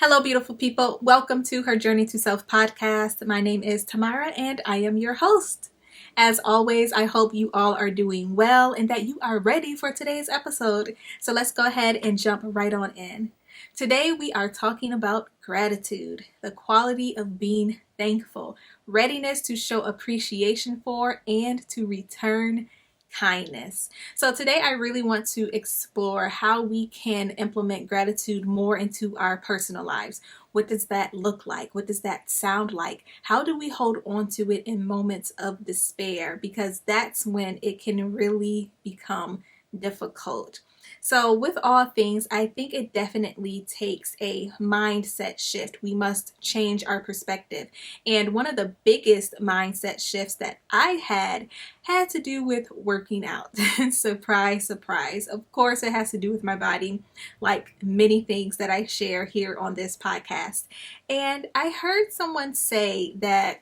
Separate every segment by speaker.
Speaker 1: Hello, beautiful people. Welcome to HerJourney2Self Podcast. My name is Tamara and I am your host. As always, I hope you all are doing well and that you are ready for today's episode. So let's go ahead and jump right on in. Today we are talking about gratitude, the quality of being thankful, readiness to show appreciation for and to return kindness. So today I really want to explore how we can implement gratitude more into our personal lives. What does that look like? What does that sound like? How do we hold on to it in moments of despair? Because that's when it can really become difficult. So with all things, I think it definitely takes a mindset shift. We must change our perspective. And one of the biggest mindset shifts that I had to do with working out. Surprise, surprise. Of course, it has to do with my body, like many things that I share here on this podcast. And I heard someone say that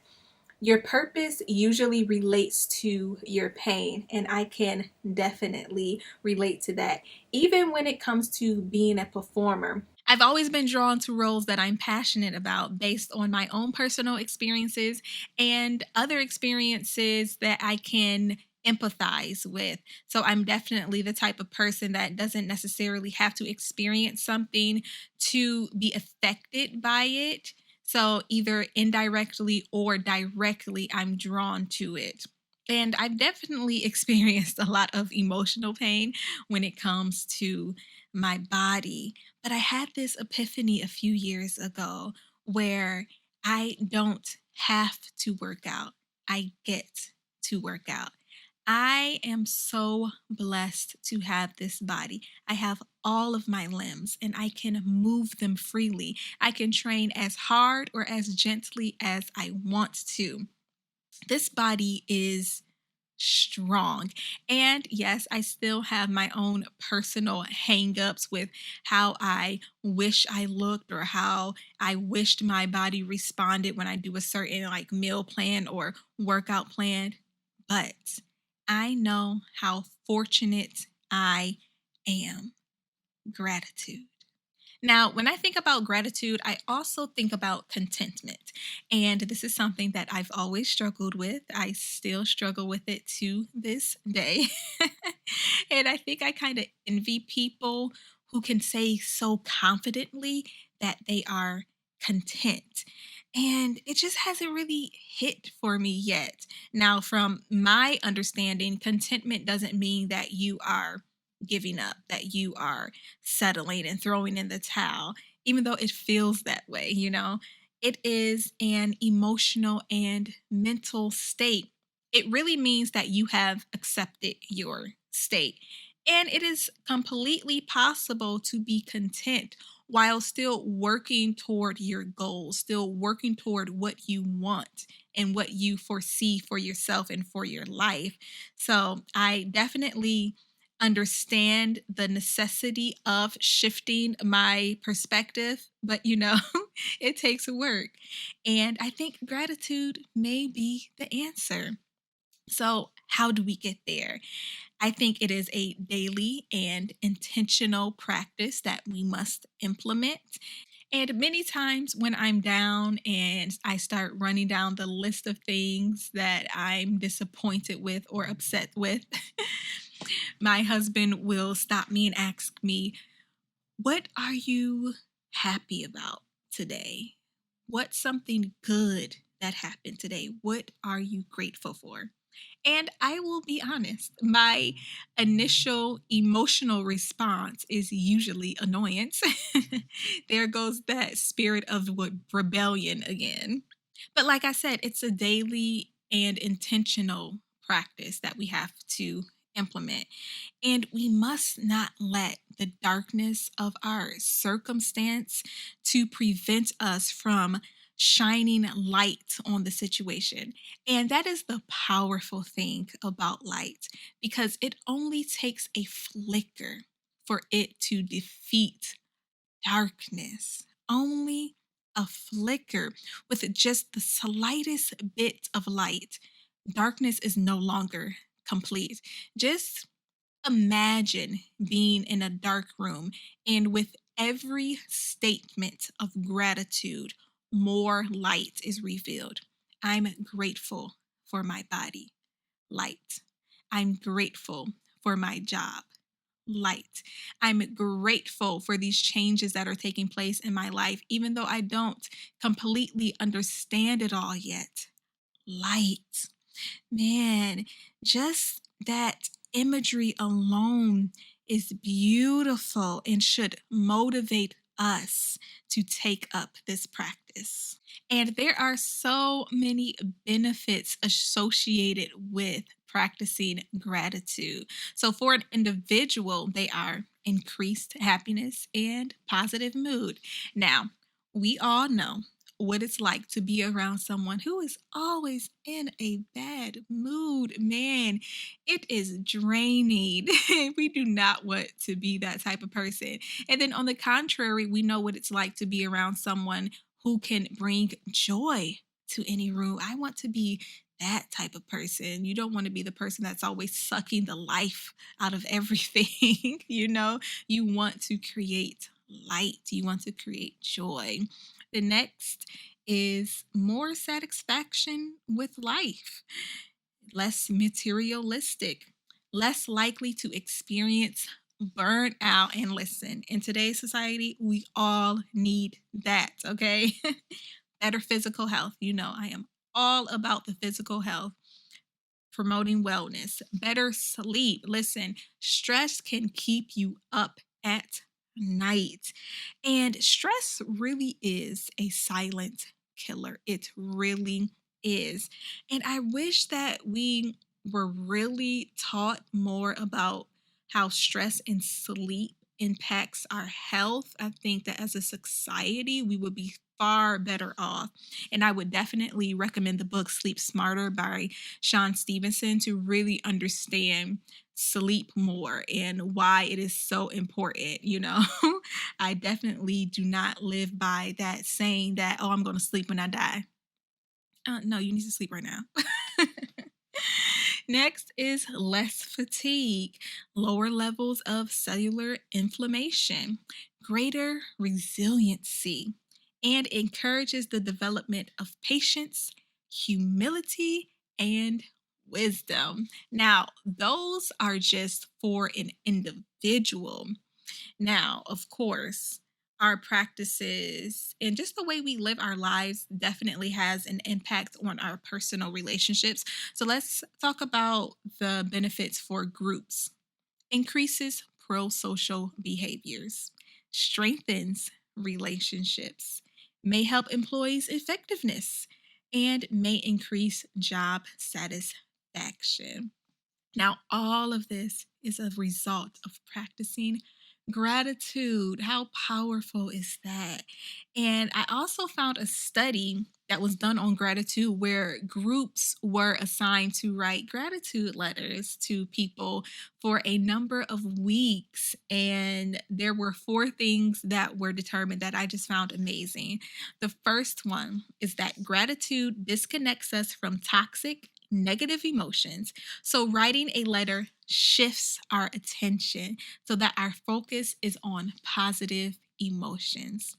Speaker 1: your purpose usually relates to your pain, and I can definitely relate to that. Even when it comes to being a performer, I've always been drawn to roles that I'm passionate about based on my own personal experiences and other experiences that I can empathize with. So I'm definitely the type of person that doesn't necessarily have to experience something to be affected by it. So either indirectly or directly, I'm drawn to it. And I've definitely experienced a lot of emotional pain when it comes to my body. But I had this epiphany a few years ago where I don't have to work out. I get to work out. I am so blessed to have this body. I have all of my limbs and I can move them freely. I can train as hard or as gently as I want to. This body is strong. And yes, I still have my own personal hangups with how I wish I looked or how I wished my body responded when I do a certain like meal plan or workout plan. But I know how fortunate I am. Gratitude. Now, when I think about gratitude, I also think about contentment. And this is something that I've always struggled with. I still struggle with it to this day. And I think I kind of envy people who can say so confidently that they are content. And it just hasn't really hit for me yet. Now, from my understanding, contentment doesn't mean that you are giving up, that you are settling and throwing in the towel, even though it feels that way, you know? It is an emotional and mental state. It really means that you have accepted your state. And it is completely possible to be content while still working toward your goals, still working toward what you want and what you foresee for yourself and for your life. So I definitely understand the necessity of shifting my perspective, but it takes work. And I think gratitude may be the answer. So, how do we get there? I think it is a daily and intentional practice that we must implement. And many times when I'm down and I start running down the list of things that I'm disappointed with or upset with, my husband will stop me and ask me, "What are you happy about today? What's something good that happened today? What are you grateful for?" And I will be honest, my initial emotional response is usually annoyance. There goes that spirit of rebellion again. But like I said, it's a daily and intentional practice that we have to implement. And we must not let the darkness of our circumstance to prevent us from shining light on the situation. And that is the powerful thing about light because it only takes a flicker for it to defeat darkness. Only a flicker with just the slightest bit of light. Darkness is no longer complete. Just imagine being in a dark room and with every statement of gratitude, more light is revealed. I'm grateful for my body. Light. I'm grateful for my job. Light. I'm grateful for these changes that are taking place in my life, even though I don't completely understand it all yet. Light. Man, just that imagery alone is beautiful and should motivate us to take up this practice. And there are so many benefits associated with practicing gratitude. So, for an individual, they are increased happiness and positive mood. Now, we all know what it's like to be around someone who is always in a bad mood. Man, it is draining. We do not want to be that type of person. And then on the contrary, we know what it's like to be around someone who can bring joy to any room. I want to be that type of person. You don't want to be the person that's always sucking the life out of everything. You want to create light, you want to create joy. The next is more satisfaction with life, less materialistic, less likely to experience burnout. And listen, in today's society, we all need that, okay? Better physical health. I am all about the physical health, promoting wellness, better sleep. Listen, stress can keep you up at night. And stress really is a silent killer. It really is. And I wish that we were really taught more about how stress and sleep impacts our health. I think that as a society, we would be far better off. And I would definitely recommend the book Sleep Smarter by Sean Stevenson to really understand sleep more and why it is so important. I definitely do not live by that saying that, oh, I'm going to sleep when I die. No, you need to sleep right now. Next is less fatigue, lower levels of cellular inflammation, greater resiliency, and encourages the development of patience, humility, and wisdom. Now, those are just for an individual. Now, of course, our practices and just the way we live our lives definitely has an impact on our personal relationships. So let's talk about the benefits for groups. Increases pro-social behaviors, strengthens relationships, may help employees' effectiveness, and may increase job satisfaction. Now, all of this is a result of practicing gratitude. How powerful is that? And I also found a study that was done on gratitude where groups were assigned to write gratitude letters to people for a number of weeks. And there were 4 things that were determined that I just found amazing. The first one is that gratitude disconnects us from toxic, negative emotions. So writing a letter shifts our attention so that our focus is on positive emotions.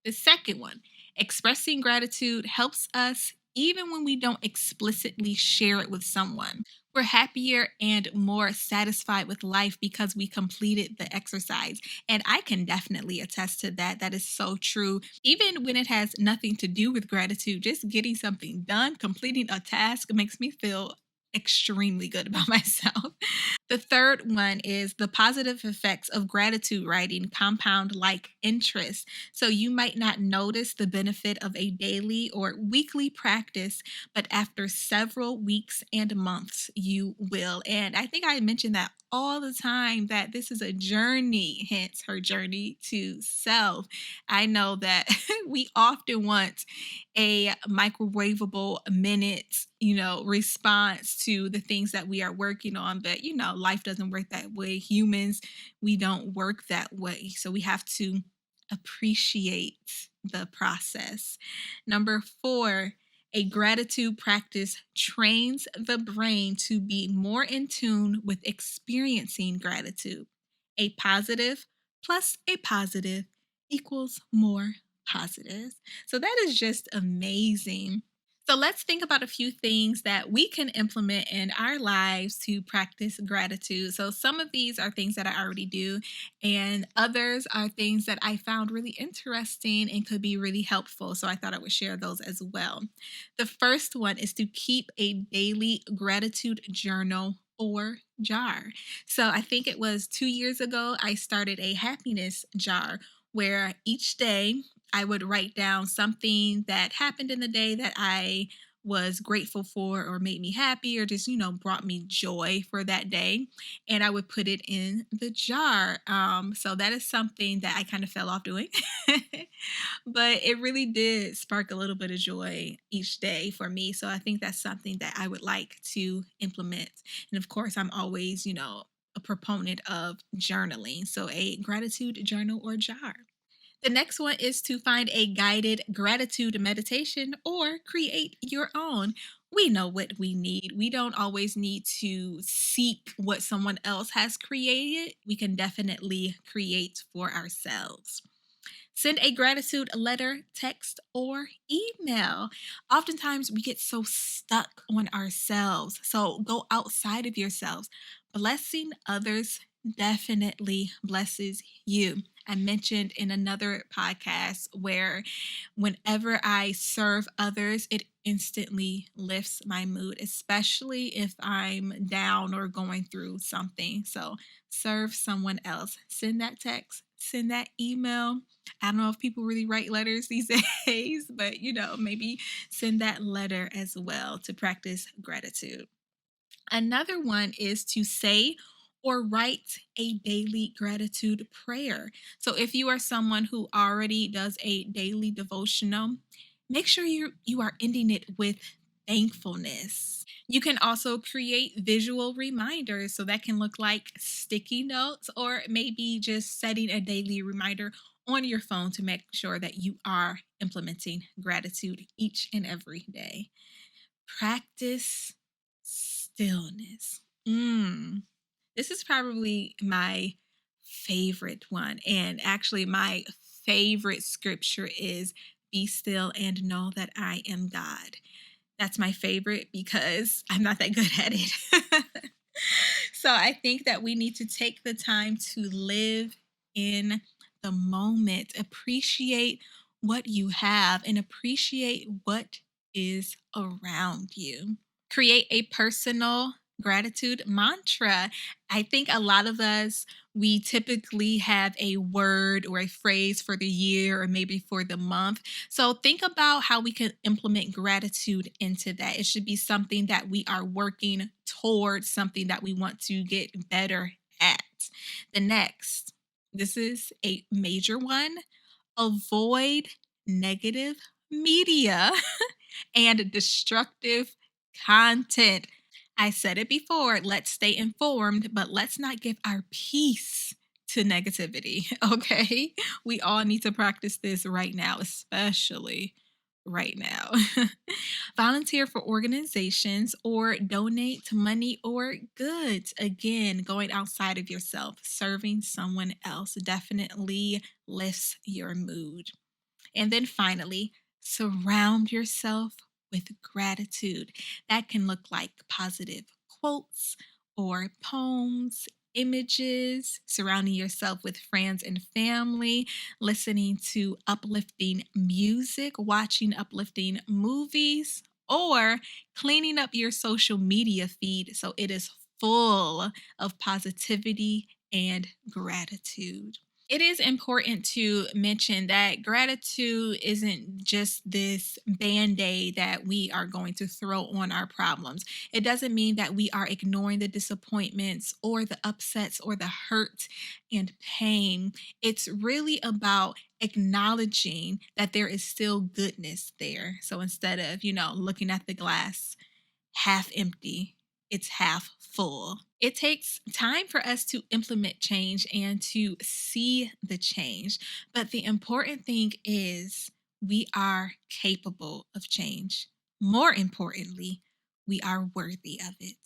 Speaker 1: The second one, expressing gratitude helps us even when we don't explicitly share it with someone. We're happier and more satisfied with life because we completed the exercise. And I can definitely attest to that. That is so true. Even when it has nothing to do with gratitude, just getting something done, completing a task makes me feel extremely good about myself. The third one is the positive effects of gratitude writing compound like interest. So you might not notice the benefit of a daily or weekly practice, but after several weeks and months, you will. And I think I mentioned that all the time that this is a journey, hence her journey to self. I know that we often want a microwavable minute, response to the things that we are working on. But, life doesn't work that way. Humans, we don't work that way. So we have to appreciate the process. Number 4, a gratitude practice trains the brain to be more in tune with experiencing gratitude. A positive plus a positive equals more positives. So that is just amazing. So let's think about a few things that we can implement in our lives to practice gratitude. So some of these are things that I already do, and others are things that I found really interesting and could be really helpful. So I thought I would share those as well. The first one is to keep a daily gratitude journal or jar. So I think it was 2 years ago, I started a happiness jar where each day I would write down something that happened in the day that I was grateful for or made me happy or just, brought me joy for that day. And I would put it in the jar. So that is something that I kind of fell off doing. But it really did spark a little bit of joy each day for me. So I think that's something that I would like to implement. And of course, I'm always, a proponent of journaling. So a gratitude journal or jar. The next one is to find a guided gratitude meditation or create your own. We know what we need. We don't always need to seek what someone else has created. We can definitely create for ourselves. Send a gratitude letter, text, or email. Oftentimes, we get so stuck on ourselves. So go outside of yourselves. Blessing others definitely blesses you. I mentioned in another podcast where whenever I serve others, it instantly lifts my mood, especially if I'm down or going through something. So serve someone else. Send that text, send that email. I don't know if people really write letters these days, but maybe send that letter as well to practice gratitude. Another one is to say or write a daily gratitude prayer. So if you are someone who already does a daily devotional, make sure you are ending it with thankfulness. You can also create visual reminders. So that can look like sticky notes or maybe just setting a daily reminder on your phone to make sure that you are implementing gratitude each and every day. Practice stillness. This is probably my favorite one. And actually, my favorite scripture is be still and know that I am God. That's my favorite because I'm not that good at it. So I think that we need to take the time to live in the moment, appreciate what you have, and appreciate what is around you. Create a personal gratitude mantra. I think a lot of us, we typically have a word or a phrase for the year or maybe for the month. So think about how we can implement gratitude into that. It should be something that we are working towards, something that we want to get better at. The next, this is a major one. Avoid negative media and destructive content. I said it before, let's stay informed, but let's not give our peace to negativity, okay? We all need to practice this right now, especially right now. Volunteer for organizations or donate money or goods. Again, going outside of yourself, serving someone else definitely lifts your mood. And then finally, surround yourself with gratitude. That can look like positive quotes or poems, images, surrounding yourself with friends and family, listening to uplifting music, watching uplifting movies, or cleaning up your social media feed so it is full of positivity and gratitude. It is important to mention that gratitude isn't just this band-aid that we are going to throw on our problems. It doesn't mean that we are ignoring the disappointments or the upsets or the hurt and pain. It's really about acknowledging that there is still goodness there. So instead of, looking at the glass half empty, it's half full. It takes time for us to implement change and to see the change. But the important thing is we are capable of change. More importantly, we are worthy of it.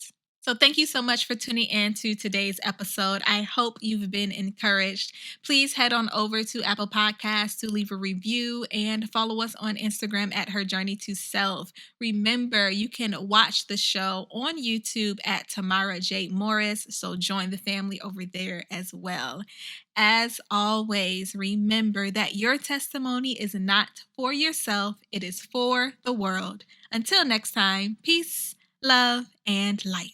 Speaker 1: So thank you so much for tuning in to today's episode. I hope you've been encouraged. Please head on over to Apple Podcasts to leave a review and follow us on Instagram at HerJourney2Self. Remember, you can watch the show on YouTube at Tamara J. Morris, so join the family over there as well. As always, remember that your testimony is not for yourself, it is for the world. Until next time, peace, love, and light.